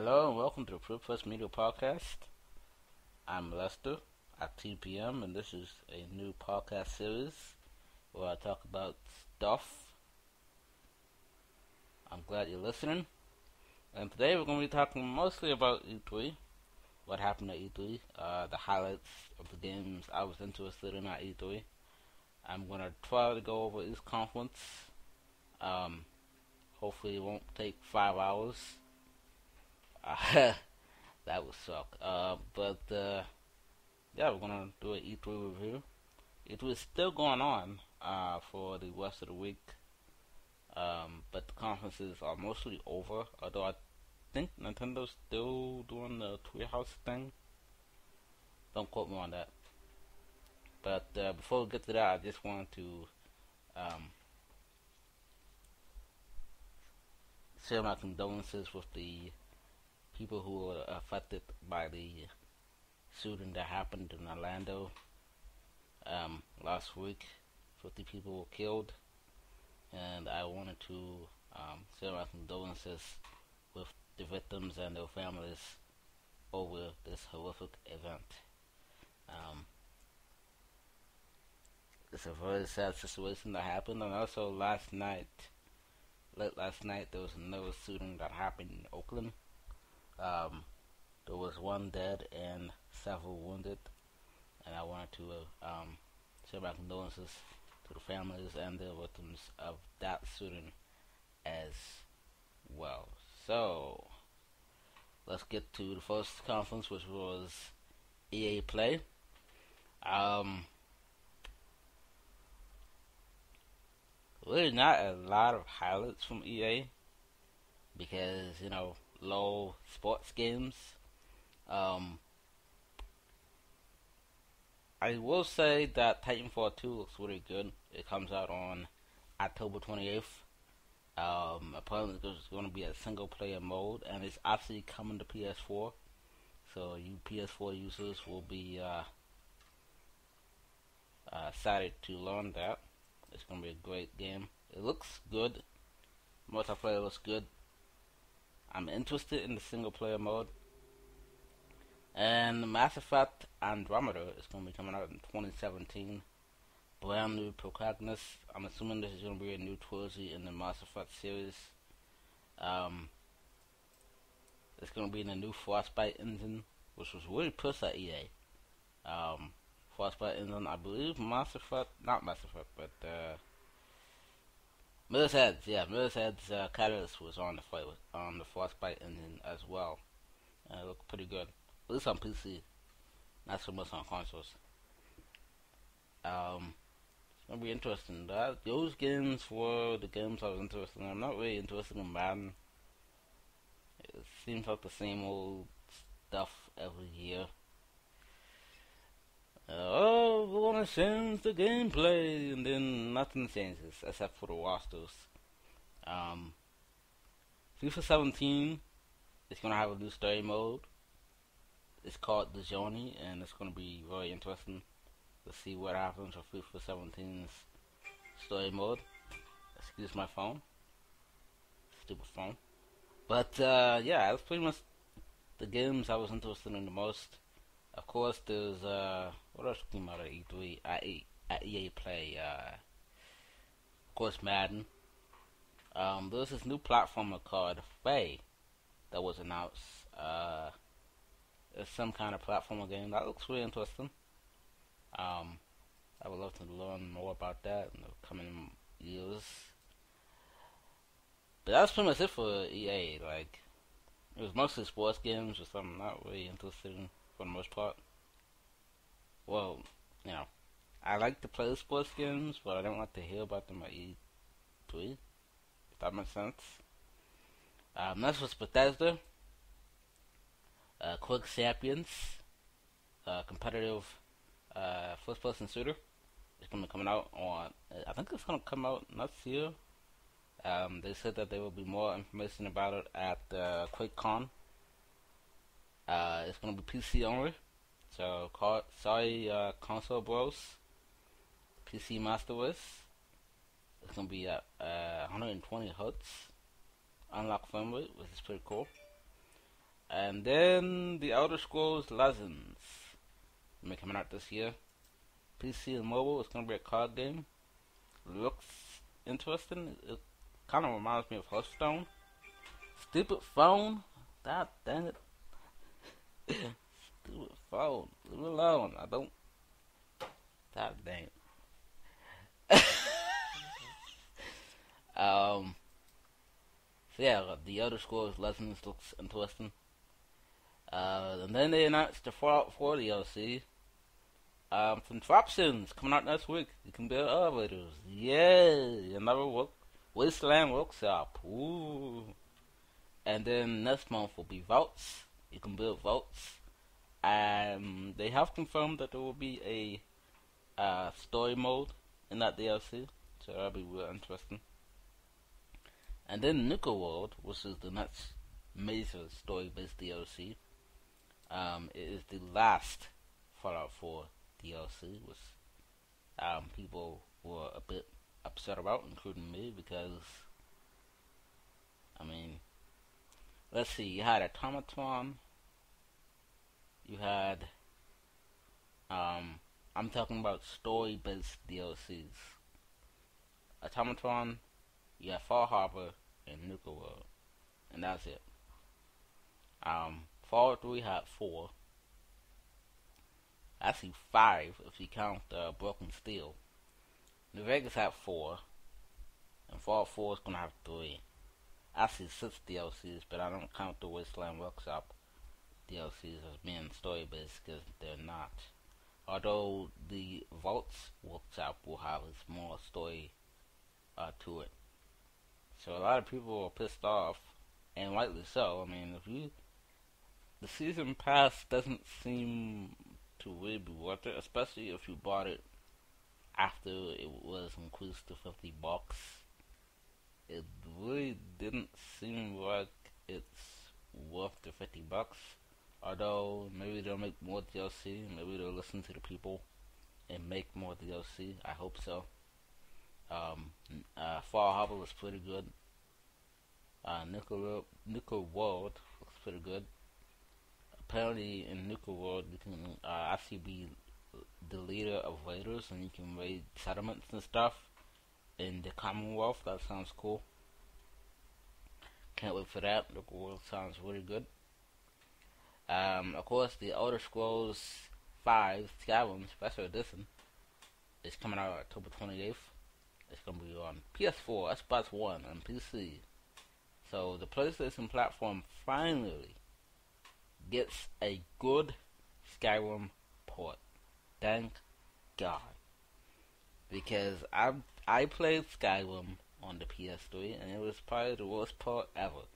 Hello and welcome to the TribPressMedia podcast. I'm Lester at TPM, and this is a new podcast series where I talk about stuff. I'm glad you're listening. And today we're going to be talking mostly about E3, what happened at E3, the highlights of the games I was interested in at E3. I'm going to try to go over each conference. Hopefully it won't take 5 hours. That would suck. Yeah, we're gonna do an E3 review. E3 is still going on for the rest of the week, but the conferences are mostly over. Although I think Nintendo's still doing the Treehouse thing. Don't quote me on that. But before we get to that, I just wanted to share my condolences with the people who were affected by the shooting that happened in Orlando last week. 50 people were killed, and I wanted to share my condolences with the victims and their families over this horrific event. It's a very sad situation that happened, and also late last night, there was another shooting that happened in Oakland. There was one dead and several wounded, and I wanted to share my condolences to the families and the victims of that shooting as well. So, let's get to the first conference, which was EA Play. Really not a lot of highlights from EA because, low sports games. I will say that Titanfall 2 looks really good. It comes out on October 28th. Apparently there's going to be a single player mode, and it's actually coming to PS4. So you PS4 users will be excited to learn that. It's going to be a great game. It looks good. Multiplayer looks good. I'm interested in the single player mode. And Mass Effect Andromeda is going to be coming out in 2017. Brand new protagonist. I'm assuming this is going to be a new trilogy in the Mass Effect series. It's going to be in the new Frostbite engine, which was really pushed at EA. Frostbite engine, I believe not Mass Effect, but Mirror's Edge Catalyst was on the Frostbite engine as well. And it looked pretty good. At least on PC, not so much on consoles. It's gonna be interesting. Those games were the games I was interested in. I'm not really interested in Madden. It seems like the same old stuff every year. We want to change the gameplay, and then nothing changes except for the rosters. FIFA 17 is gonna have a new story mode. It's called The Journey, and it's going to be very interesting to see what happens with FIFA 17's story mode. Excuse my phone. Stupid phone. But, yeah, that's pretty much the games I was interested in the most. Of course, there's, what else came out at E3? At EA Play, of course, Madden. There's this new platformer called Faye that was announced. It's some kind of platformer game that looks really interesting. I would love to learn more about that in the coming years. But that's pretty much it for EA. Like, it was mostly sports games, which I'm not really interested in for the most part. Well, I like to play sports games, but I don't like to hear about them at E3. If that makes sense. Next was Bethesda. Quick Champions, competitive first-person shooter. It's going to be coming out on, I think it's going to come out next year. They said that there will be more information about it at QuakeCon. It's going to be PC only, so sorry console bros, PC Master Race. It's going to be at 120 Hz, unlocked frame rate, which is pretty cool. And then the Elder Scrolls Legends coming out this year. PC and mobile. It's gonna be a card game. Looks interesting. It kind of reminds me of Hearthstone. Stupid phone. God dang it. Stupid phone. Leave it alone. I don't. God dang it. So yeah, the Elder Scrolls Legends looks interesting. And then they announced the Fallout 4 DLC. Contraptions coming out next week. You can build elevators. Yay! Another Wasteland Workshop. Ooh. And then next month will be vaults. You can build vaults. And they have confirmed that there will be a story mode in that DLC. So that'll be real interesting. And then Nuka World, which is the next major story-based DLC. It is the last Fallout 4 DLC, which people were a bit upset about, including me, because, I mean, let's see, you had Automaton, you had, I'm talking about story-based DLCs. Automaton, you have Fall Harbor, and Nuka World, and that's it. Fallout 3 had 4. Actually 5 if you count Broken Steel. New Vegas had 4. And Fallout 4 is gonna have 3. Actually 6 DLCs, but I don't count the Wasteland Workshop DLCs as being story based because they're not. Although the Vaults Workshop will have a small story to it. So a lot of people are pissed off, and rightly so. I mean, the season pass doesn't seem to really be worth it, especially if you bought it after it was increased to $50. It really didn't seem like it's worth the $50. Although maybe they'll make more DLC, maybe they'll listen to the people and make more DLC. I hope so. Fall Harbor was pretty good. Nuka World looks pretty good. Apparently in Nuka World you can actually be the leader of raiders and you can raid settlements and stuff in the Commonwealth. That sounds cool. Can't wait for that. Nuka World sounds really good. Of course, the Elder Scrolls 5 Skyrim Special Edition is coming out October 28th. It's going to be on PS4, Xbox One, and PC. So the PlayStation platform finally gets a good Skyrim port. Thank God. Because I played Skyrim on the PS3 and it was probably the worst port ever.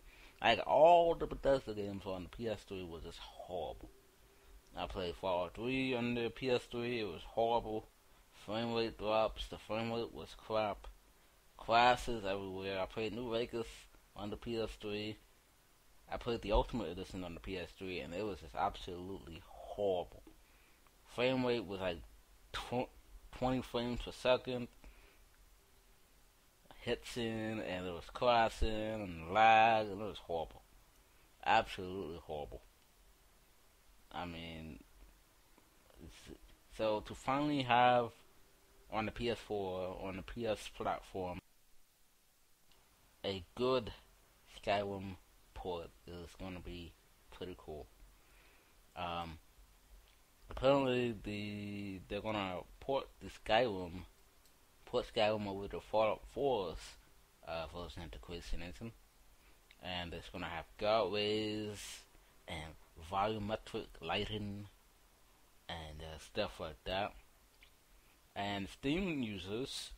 Like all the Bethesda games on the PS3 was just horrible. I played Fallout 3 on the PS3, it was horrible. Frame rate drops, the frame rate was crap. Classes everywhere. I played New Vegas on the PS3. I played the Ultimate Edition on the PS3 and it was just absolutely horrible. Frame rate was like 20 frames per second. Hits in and it was crashing and lag and it was horrible. Absolutely horrible. I mean, so to finally have on the PS4, on the PS platform, a good Skyrim port is going to be pretty cool. Apparently they're going to port Skyrim over to Fallout 4's version integration engine, and it's going to have guardrails and volumetric lighting and stuff like that. And Steam users,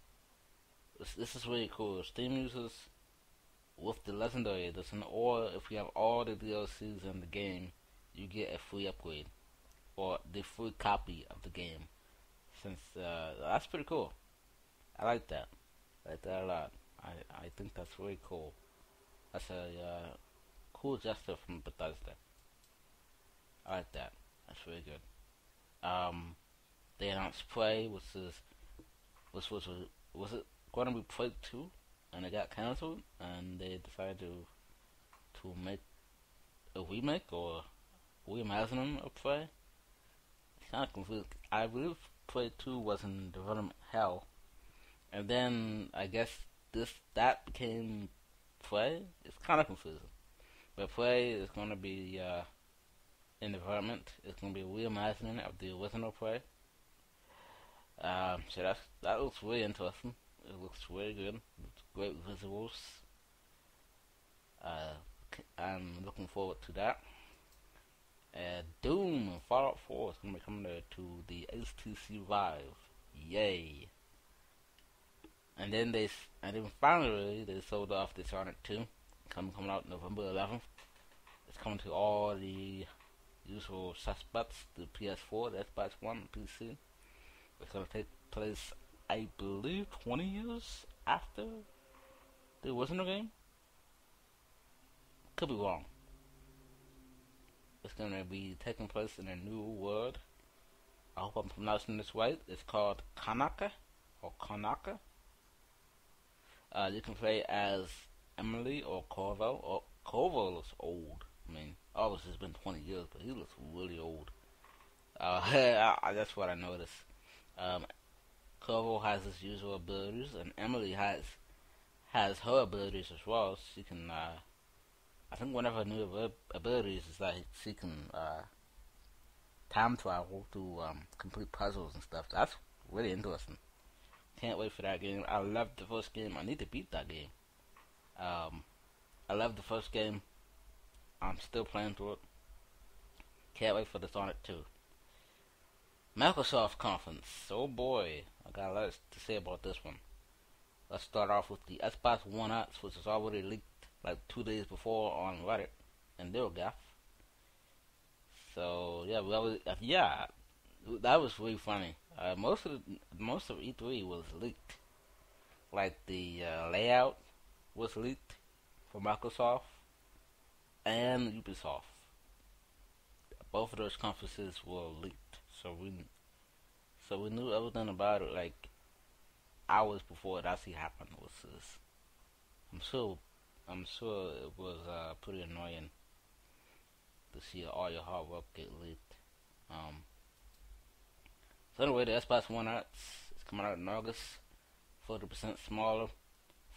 this is really cool. Steam users with the Legendary Edition, or if you have all the DLCs in the game, you get a free upgrade or the free copy of the game. Since that's pretty cool. I like that. I like that a lot. I think that's really cool. That's a cool gesture from Bethesda. I like that. That's really good. They announced Prey, was it going to be Prey 2, and it got cancelled, and they decided to make a remake or reimagining of Prey. It's kind of confusing. I believe Prey 2 was in development hell, and then I guess that became Prey. It's kind of confusing. But Prey is going to be in development. It's going to be a reimagining of the original Prey. So that looks really interesting. It looks really good. It's great visuals. Uh, I'm looking forward to that. Doom and Fallout 4 is going to be coming to the HTC Vive. Yay! And then finally they sold off Dishonored 2, coming out November 11th. It's coming to all the usual suspects: the PS4, the Xbox One, and PC. It's going to take place, I believe, 20 years after the original game. Could be wrong. It's going to be taking place in a new world. I hope I'm pronouncing this right. It's called Kanaka, or Kanaka. You can play as Emily or Corvo. Or Corvo looks old. I mean, obviously it's been 20 years, but he looks really old. That's what I noticed. Corvo has his usual abilities, and Emily has her abilities as well. She can, I think one of her new abilities is that she can time travel to complete puzzles and stuff. So that's really interesting. Can't wait for that game. I loved the first game. I need to beat that game. I loved the first game. I'm still playing through it. Can't wait for Dishonored 2. Microsoft conference. Oh boy, I got a lot to say about this one. Let's start off with the Xbox One X, which was already leaked like 2 days before on Reddit and NeoGAF. So yeah, that was really funny. Most of E3 was leaked. Like the layout was leaked for Microsoft and Ubisoft. Both of those conferences were leaked, so we knew everything about it like hours before it actually happened. I'm sure it was pretty annoying to see all your hard work get leaked. So anyway, the Xbox One X is coming out in August. 40% smaller,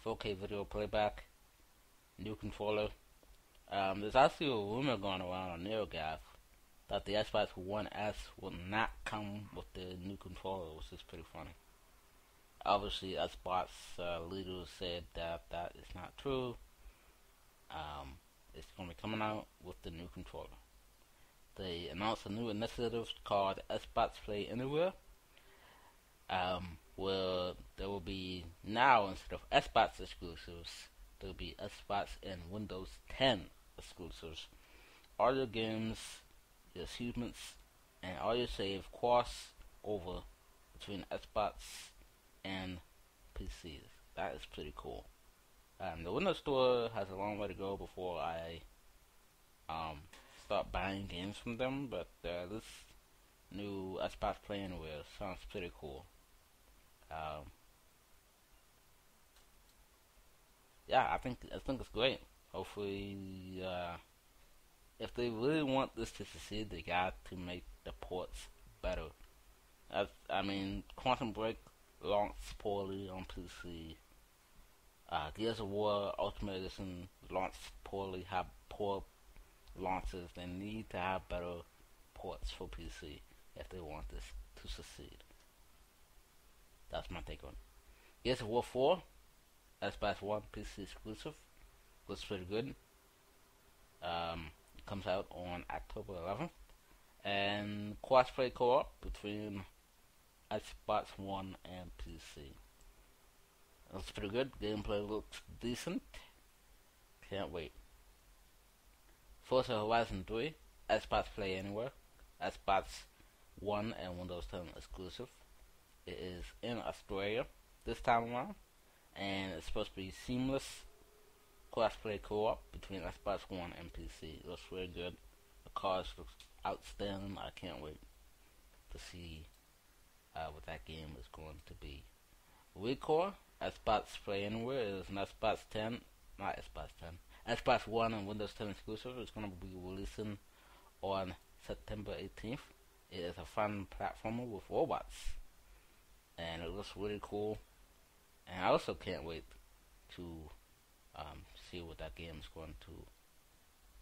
4K video playback, new controller. There's actually a rumor going around on NeoGAF that the Xbox One S will not come with the new controller, which is pretty funny. Obviously, Xbox leaders said that is not true. It's going to be coming out with the new controller. They announced a new initiative called Xbox Play Anywhere, where there will be now, instead of Xbox exclusives, there will be Xbox and Windows 10 exclusives. All your games, your achievements, and all your save cross over between Xbox and PCs. That is pretty cool. The Windows Store has a long way to go before I start buying games from them, but this new Xbox Play Anywhere sounds pretty cool. Yeah, I think it's great. Hopefully, if they really want this to succeed, they got to make the ports better. I mean, Quantum Break launched poorly on PC. Gears of War Ultimate Edition launched poorly, have poor launches. They need to have better ports for PC if they want this to succeed. That's my take on it. Gears of War 4, Xbox One PC exclusive, looks pretty good. It comes out on October 11th, and crossplay co-op between Xbox One and PC. It looks pretty good. Gameplay looks decent. Can't wait. Forza Horizon 3, Xbox Play Anywhere, Xbox One and Windows 10 exclusive. It is in Australia this time around, and it's supposed to be seamless crossplay co-op between Xbox One and PC. It looks really good. The cars looks outstanding. I can't wait to see what that game is going to be. Recore, Xbox Play Anywhere is an Xbox 10, not Xbox 10, Xbox One and Windows 10 exclusive. It's going to be releasing on September 18th. It is a fun platformer with robots, and it looks really cool. And I also can't wait to see what that game is going to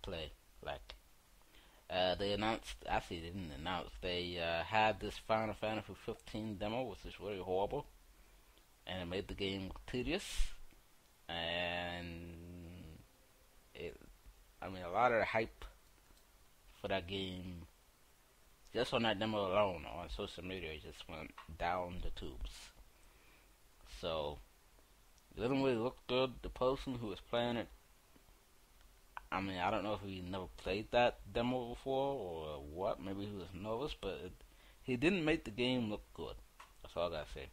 play like. They announced, actually they didn't announce, they had this Final Fantasy 15 demo, which is really horrible, and it made the game tedious, and a lot of the hype for that game, just on that demo alone, on social media, it just went down the tubes. So, it didn't really look good. The person who was playing it, I don't know if he never played that demo before or what. Maybe he was nervous, but he didn't make the game look good. That's all I gotta say.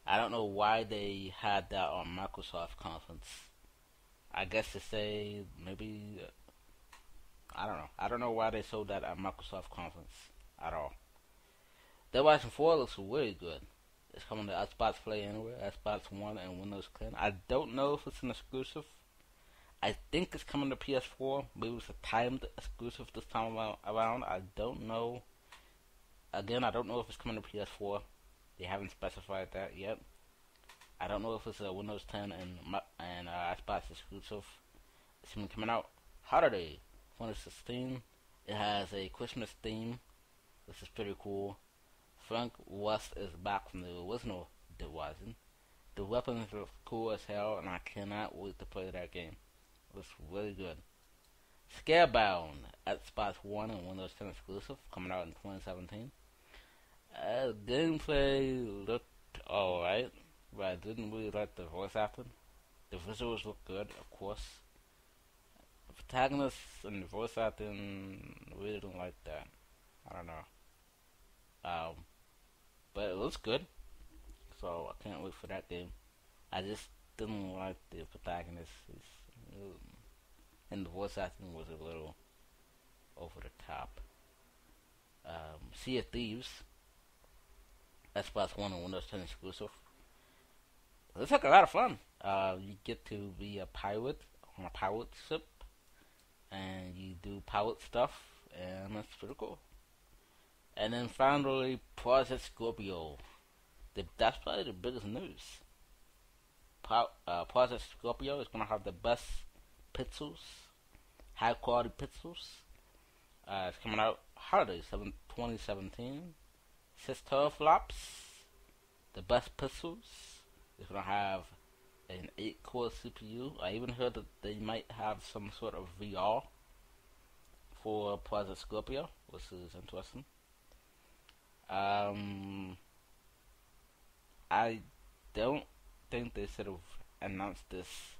I don't know why they had that on Microsoft conference. I guess to say maybe I don't know. I don't know why they showed that at Microsoft conference at all. Dead Rising 4 looks really good. It's coming to Xbox Play Anywhere, Xbox One, and Windows 10. I don't know if it's an exclusive. I think it's coming to PS4. Maybe it's a timed exclusive this time around. I don't know. Again, I don't know if it's coming to PS4. They haven't specified that yet. I don't know if it's a Windows 10 and Xbox exclusive. It's been coming out holiday 2016. It has a Christmas theme, which is pretty cool. Frank West is back from the original Dead Rising. The weapons look cool as hell, and I cannot wait to play that game. It looks really good. Scarebound, Xbox One and Windows 10 exclusive, coming out in 2017. Gameplay looked alright, but I didn't really like the voice acting. The visuals look good, of course. The protagonists and the voice acting, really don't like that. I don't know. But it looks good, so I can't wait for that game. I just didn't like the protagonist, and the voice acting was a little over the top. Sea of Thieves, Xbox One and Windows 10 exclusive. It looks like a lot of fun. You get to be a pirate on a pirate ship, and you do pirate stuff, and that's pretty cool. And then finally, Project Scorpio. That's probably the biggest news. Project Scorpio is going to have the best pixels, high quality pixels. It's coming out holiday 2017. 6 teraflops, the best pixels. It's going to have an 8-core CPU. I even heard that they might have some sort of VR for Project Scorpio, which is interesting. I don't think they should have announced this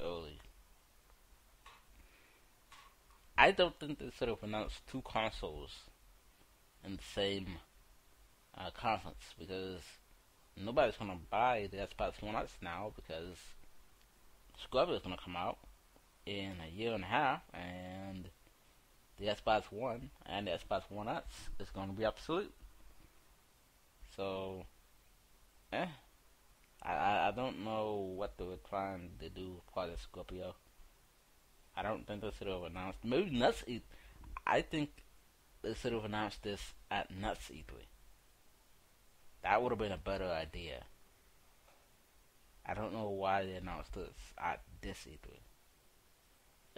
early. I don't think they should have announced 2 consoles in the same conference, because nobody's gonna buy the Xbox One X now, because Scorpio is gonna come out in a year and a half, and the Xbox One and the Xbox One X is going to be obsolete. So, I don't know what they were trying to do with Project Scorpio. I don't think they should have announced. Maybe Nuts E3. I think they should have announced this at Nuts E3. That would have been a better idea. I don't know why they announced this at this E3.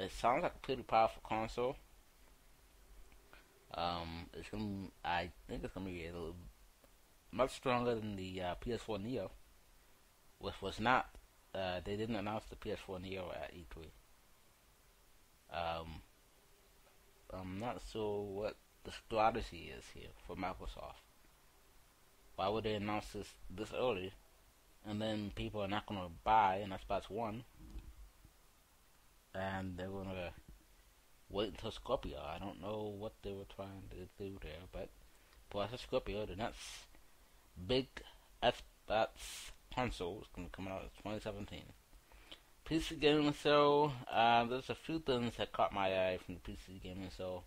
It sounds like a pretty powerful console. I think it's gonna be a little much stronger than the PS4 Neo, which was not. They didn't announce the PS4 Neo at E3. I'm not sure what the strategy is here for Microsoft. Why would they announce this early, and then people are not gonna buy an Xbox One, and they're gonna wait until Scorpio? I don't know what they were trying to do there, but Project Scorpio, the next big Xbox console, is going to come out in 2017. PC Gaming Show, there's a few things that caught my eye from the PC Gaming Show.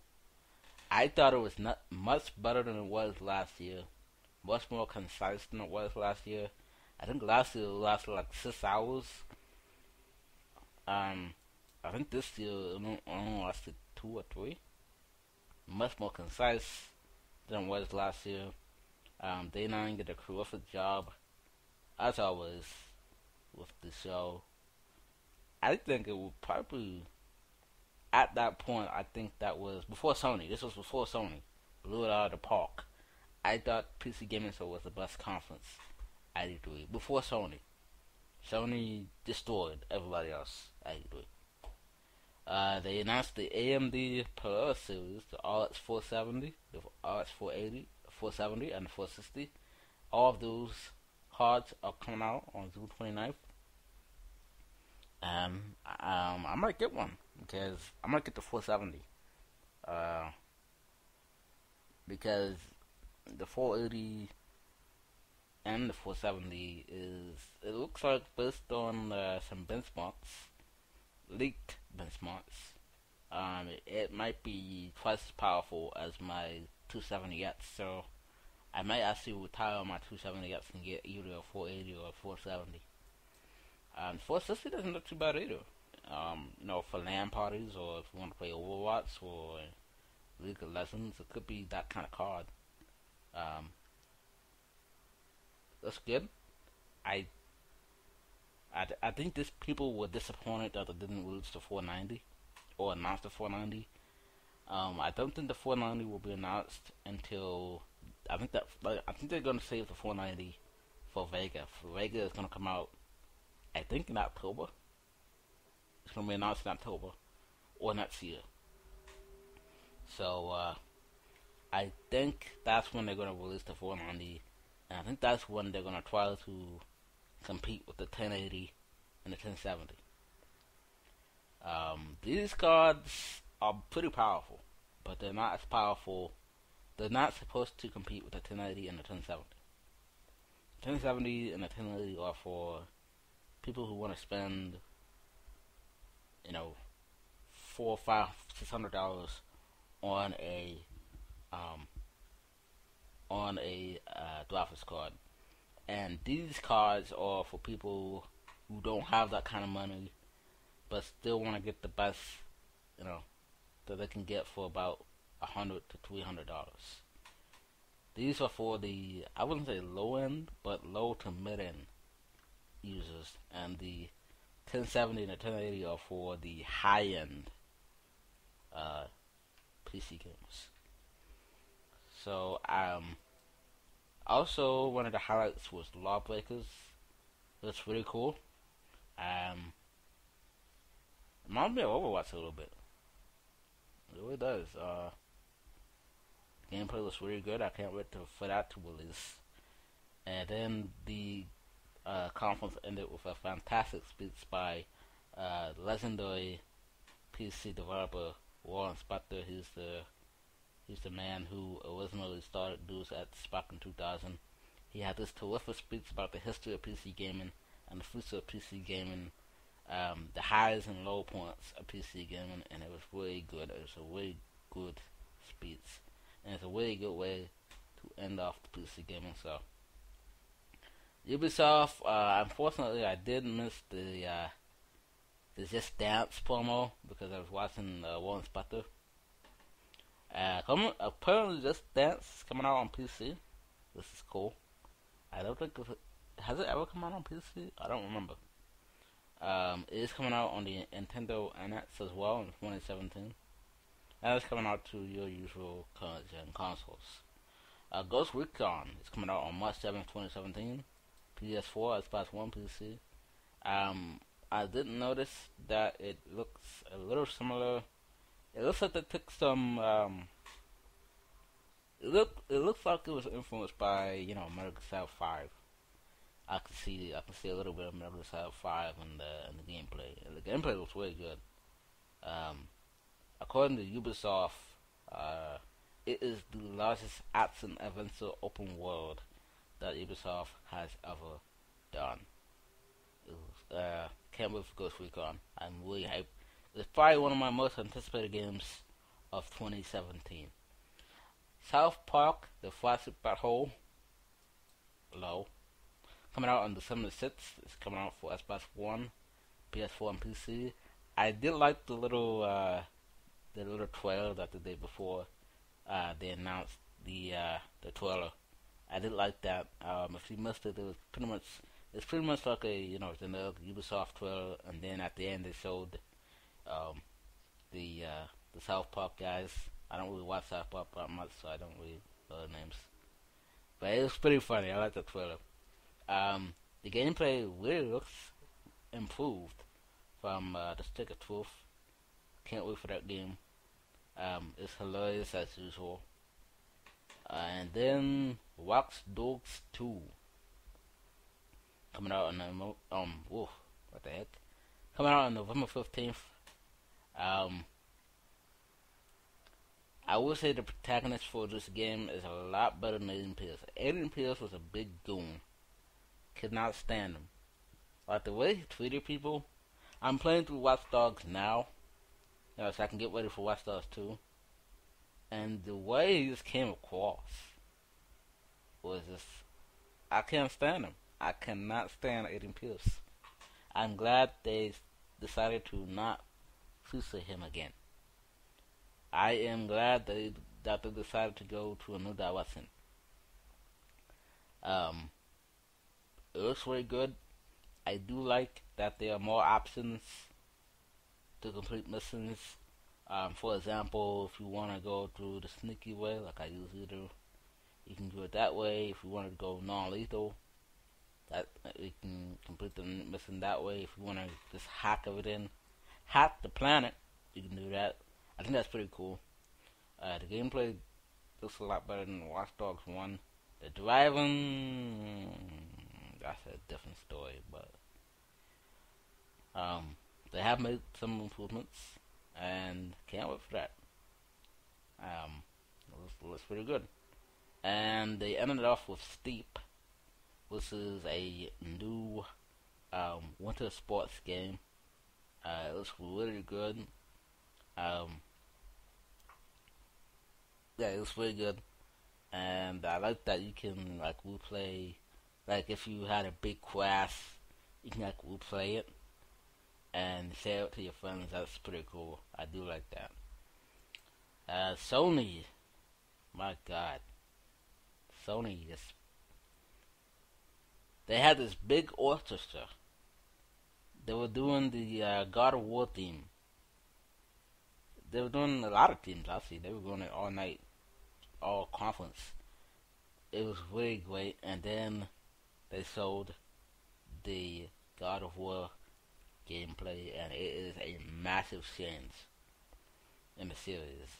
I thought it was not much better than it was last year, much more concise than it was last year. I think last year it lasted like 6 hours. Um, I think this year only lasted 2 or 3. Much more concise than it was last year. Day 9 did a terrific job, as always, with the show. I think it would probably, at that point, I think that was before Sony. This was before Sony. Blew it out of the park. I thought PC Gaming Show was the best conference at E3. Before Sony. Sony destroyed everybody else at E3. They announced the AMD Polaris series, the RX 470, the RX 480, 470, and the 460. All of those cards are coming out on June 29th. I might get one because I might get the 470. Uh, because the 480 and the 470 it looks like based on some benchmarks, leaked benchmarks. It might be twice as powerful as my 270X, so I might actually retire my 270X and get either a 480 or a 470. 460 doesn't look too bad either. For LAN parties or if you want to play Overwatch or League of Legends, it could be that kind of card. Um, that's good. I, I think this people were disappointed that they didn't release the 490 or announce the 490. I don't think the 490 will be announced until I think they're gonna save the 490 for Vega. For Vega is gonna come out, I think in October. It's gonna be announced in October or next year. So I think that's when they're gonna release the 490, and I think that's when they're gonna try to compete with the 1080 and the 1070. These cards are pretty powerful, but they're not as powerful. They're not supposed to compete with the 1080 and the 1070. 1070 and the 1080 are for people who want to spend, $400, $500, $600 on a graphics card. And these cards are for people who don't have that kind of money, but still want to get the best, that they can get for about $100 to $300. These are for the, I wouldn't say low end, but low to mid end users, and the 1070 and the 1080 are for the high end PC gamers. So, also one of the highlights was Lawbreakers. That's really cool. Reminds me of Overwatch a little bit. It really does. Gameplay looks really good. I can't wait for that to release. And then the conference ended with a fantastic speech by legendary PC developer Warren Spector. He's the man who originally started Deus Ex back in 2000. He had this terrific speech about the history of PC gaming and the future of PC gaming, the highs and low points of PC gaming, and it was really good. It was a really good speech, and it's a really good way to end off the PC gaming. So, Ubisoft, unfortunately, I did miss the Just Dance promo because I was watching Warren Spector. Apparently, Just Dance is coming out on PC. This is cool. I don't think has it ever come out on PC? I don't remember. It is coming out on the Nintendo NX as well in 2017. And it's coming out to your usual current gen consoles. Ghost Recon is coming out on March 7th, 2017. PS4, Xbox One, PC. I didn't notice that it looks a little similar. It looks like they took some. It looks like it was influenced by Metal Gear Solid 5. I can see a little bit of Metal Gear Solid 5 in the gameplay. The gameplay looks really good. According to Ubisoft, it is the largest action adventure open world that Ubisoft has ever done. Can't wait for Ghost Recon. I'm really hyped. It's probably one of my most anticipated games of 2017. South Park, the flagship battle, coming out on December 6th. It's coming out for Xbox One PS4 and PC. I did like the little trailer that they did before they announced the trailer. I did like that. If you missed it, it's pretty much like a it's another Ubisoft trailer, and then at the end they showed um, the South Park guys. I don't really watch South Park that much, so I don't really know their names. But it was pretty funny. I like the trailer. The gameplay really looks improved from the Stick of Truth. Can't wait for that game. It's hilarious as usual. And then Watch Dogs 2 coming out on what the heck? Coming out on November 15th. I would say the protagonist for this game is a lot better than Aiden Pierce. Aiden Pierce was a big goon. Could not stand him. Like the way he treated people. I'm playing through Watch Dogs now, so I can get ready for Watch Dogs 2. And the way he just came across was just, I can't stand him. I cannot stand Aiden Pierce. I'm glad they decided to not feature him again. I am glad that they decided to go to a new direction. It looks very good. I do like that there are more options to complete missions. For example, if you want to go through the sneaky way, like I usually do, you can do it that way. If you want to go non-lethal, that you can complete the mission that way. If you want to just hack everything, hack the planet, you can do that. I think that's pretty cool. The gameplay looks a lot better than Watch Dogs 1. The driving, that's a different story, but they have made some improvements, and can't wait for that. It looks pretty good. And they ended it off with Steep, which is a new winter sports game. It looks really good. Yeah, it looks really good. And I like that you can replay, if you had a big crash, you can replay it and share it to your friends. That's pretty cool. I do like that. Sony, my God, Sony they had this big orchestra. They were doing the God of War theme. They were doing a lot of themes, actually. They were doing it all night, all conference. It was really great. And then they showed the God of War gameplay, and it is a massive change in the series.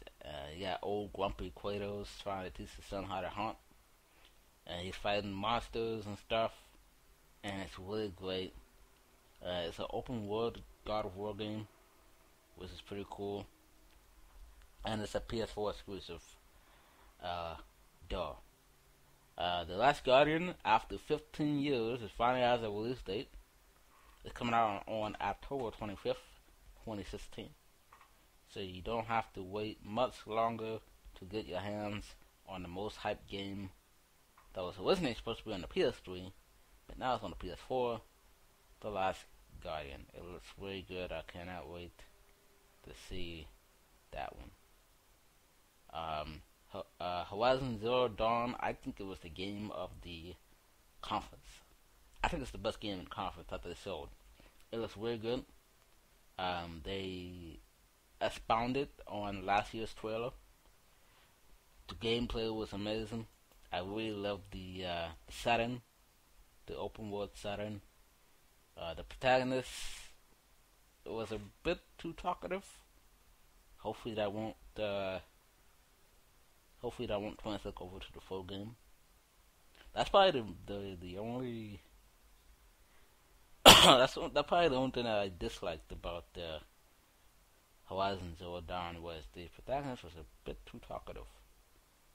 You got old grumpy Kratos trying to teach his son how to hunt, and he's fighting monsters and stuff, and it's really great. It's an open world God of War game, which is pretty cool, and it's a PS4 exclusive. The Last Guardian, after 15 years, it finally has a release date. It's coming out on October 25th, 2016. So you don't have to wait much longer to get your hands on the most hyped game that was originally supposed to be on the PS3, but now it's on the PS4, The Last Guardian. It looks really good. I cannot wait to see that one. Horizon Zero Dawn, I think it was the game of the conference. I think it's the best game in conference that they showed. It looks really good. They expounded on last year's trailer. The gameplay was amazing. I really loved the setting, the open world setting. The protagonist was a bit too talkative. Hopefully that won't translate over to the full game. That's probably the only that's probably the only thing that I disliked about Horizon Zero Dawn was the protagonist was a bit too talkative.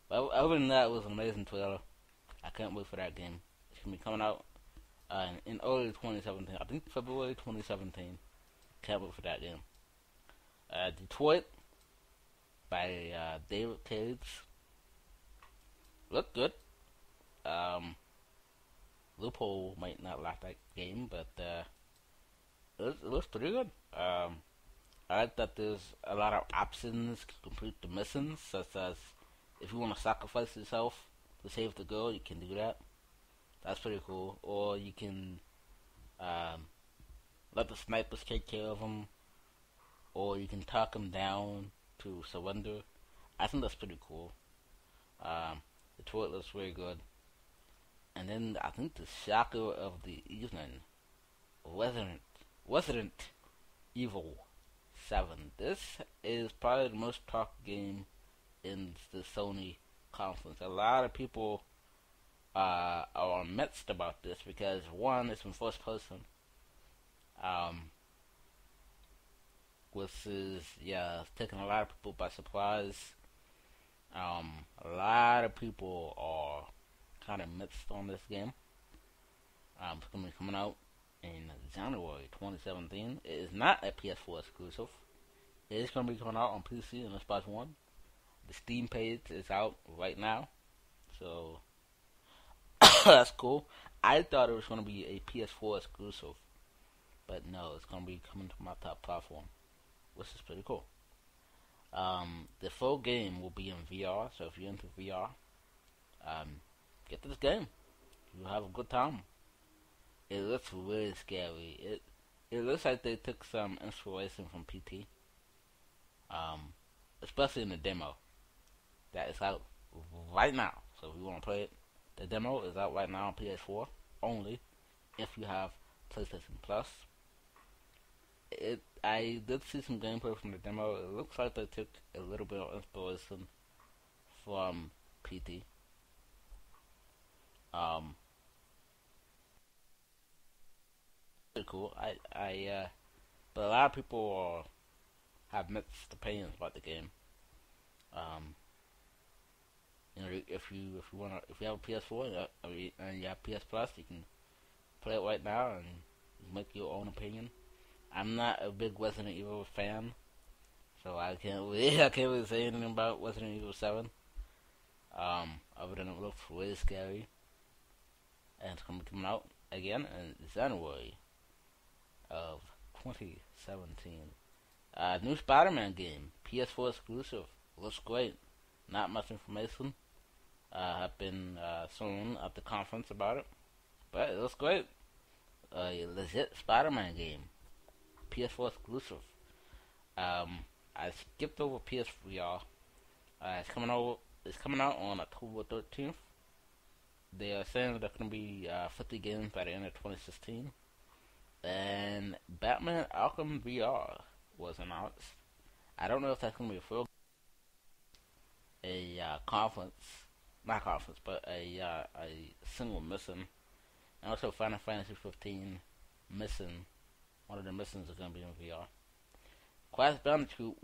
But other than that, it was an amazing trailer. I can't wait for that game. It's gonna be coming out in early 2017. I think February 2017. Can't wait for that game. Detroit by David Cage. Looked good. Loophole might not like that game, but it looks pretty good. I like that there's a lot of options to complete the missions, such as if you want to sacrifice yourself to save the girl, you can do that. That's pretty cool. Or you can um, let the snipers take care of them, or you can talk them down to surrender. I think that's pretty cool. The toilet looks very good. And then I think the shocker of the evening, Resident Resident Evil 7. This is probably the most talked game in the Sony conference. A lot of people are mixed about this because one, it's in first person, um, which is it's taking a lot of people by surprise. A lot of people are kind of mixed on this game. It's gonna be coming out in January 2017. It is not a PS4 exclusive. It is gonna be coming out on PC and Xbox One. The Steam page is out right now, so that's cool. I thought it was gonna be a PS4 exclusive, but no, it's gonna be coming to my top platform, which is pretty cool. The full game will be in VR, so if you're into VR, get this game. You'll have a good time. It looks really scary. It looks like they took some inspiration from PT, especially in the demo that is out right now. So if you want to play it, the demo is out right now on PS4 only if you have PlayStation Plus. I did see some gameplay from the demo. It looks like they took a little bit of inspiration from PT. Um, Pretty cool. But a lot of people have mixed opinions about the game. Um, if you have a PS4 and you have PS Plus, you can play it right now and make your own opinion. I'm not a big Resident Evil fan, so I can't really I can't really say anything about Resident Evil 7. Other than it looks really scary, and it's gonna be coming out again in January of 2017. New Spider-Man game, PS4 exclusive. Looks great. Not much information have been shown at the conference about it, but it looks great. A legit Spider-Man game, PS4 exclusive. I skipped over PSVR. It's coming out on October 13th. They are saying that there's gonna be 50 games by the end of 2016. And Batman Arkham VR was announced. I don't know if that's gonna be not conference, but a single mission. And also Final Fantasy 15 mission. One of the missions is gonna be in VR. Crash Bandicoot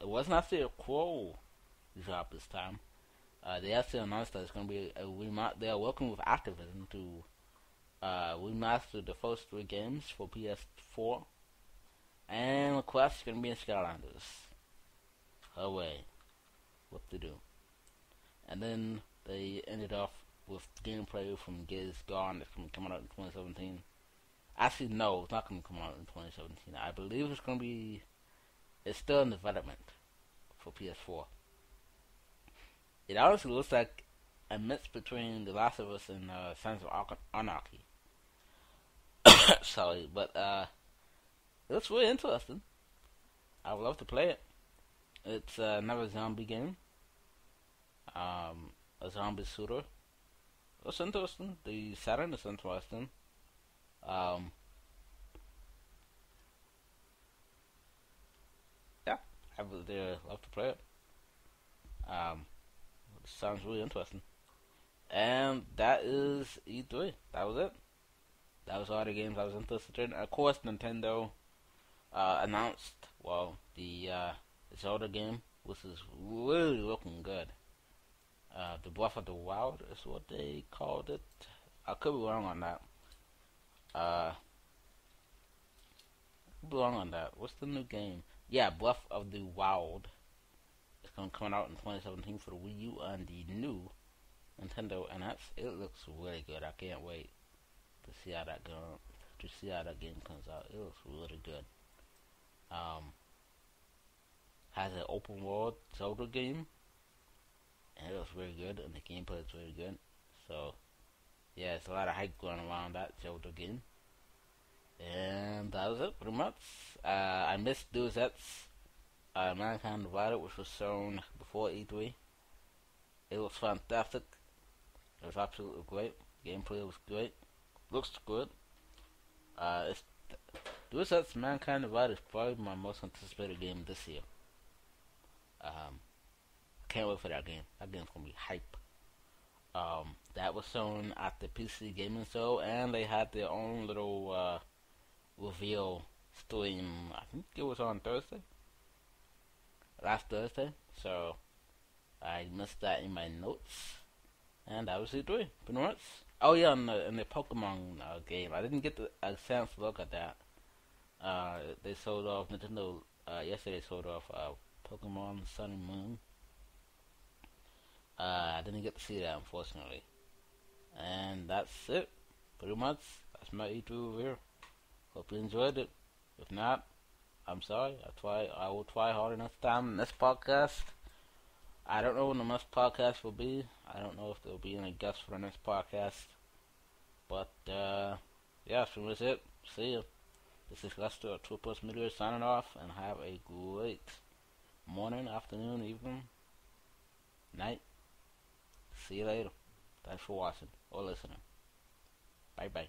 it wasn't actually a Crow drop this time. They actually announced that it's gonna be a remaster. They are working with Activision to remaster the first three games for PS4, and Crash is gonna be in Skylanders. Hooray! What to do? And then they ended off with gameplay from Gears Gone that's gonna be coming out in 2017. Actually, no, it's not gonna come out in 2017. I believe it's still in development for PS4. It honestly looks like a mix between The Last of Us and Sons of Anarchy. Sorry, but it looks really interesting. I would love to play it. It's another zombie game. A zombie shooter. It's interesting. The setting is interesting. Um, yeah, I would love to play it. It sounds really interesting. And that is E3. That was it. That was all the games I was interested in. Of course, Nintendo announced, the Zelda game, which is really looking good. The Breath of the Wild is what they called it. I could be wrong on that. What's the new game? Yeah, Breath of the Wild. It's gonna come out in 2017 for the Wii U and the new Nintendo NX. It looks really good. I can't wait to see how that game comes out. It looks really good. Um, has an open world Zelda game, and it looks really good, and the gameplay is really good. So yeah, it's a lot of hype going around that Zelda game. And that was it, pretty much. I missed Deus Ex Mankind Divided, which was shown before E3. It was fantastic. It was absolutely great. Gameplay was great. Looks good. It's Deus Ex Mankind Divided is probably my most anticipated game this year. Can't wait for that game. That game's gonna be hype. That was shown at the PC Gaming Show, and they had their own little reveal stream. I think it was on Thursday, last Thursday. So I missed that in my notes, and that was E3 pretty much. Oh yeah, in the Pokemon game, I didn't get a chance to look at that. They showed off Nintendo yesterday. Showed off Pokemon Sun and Moon. I didn't get to see that, unfortunately. And that's it, pretty much. That's my E2 review. Hope you enjoyed it. If not, I'm sorry. I will try harder next time. Next podcast, I don't know when the next podcast will be. I don't know if there will be any guests for the next podcast. But yeah, that's pretty much it. See ya. This is Lester at TribPressMedia signing off, and have a great morning, afternoon, evening, night. See you later. Thanks for watching or listening. Bye bye.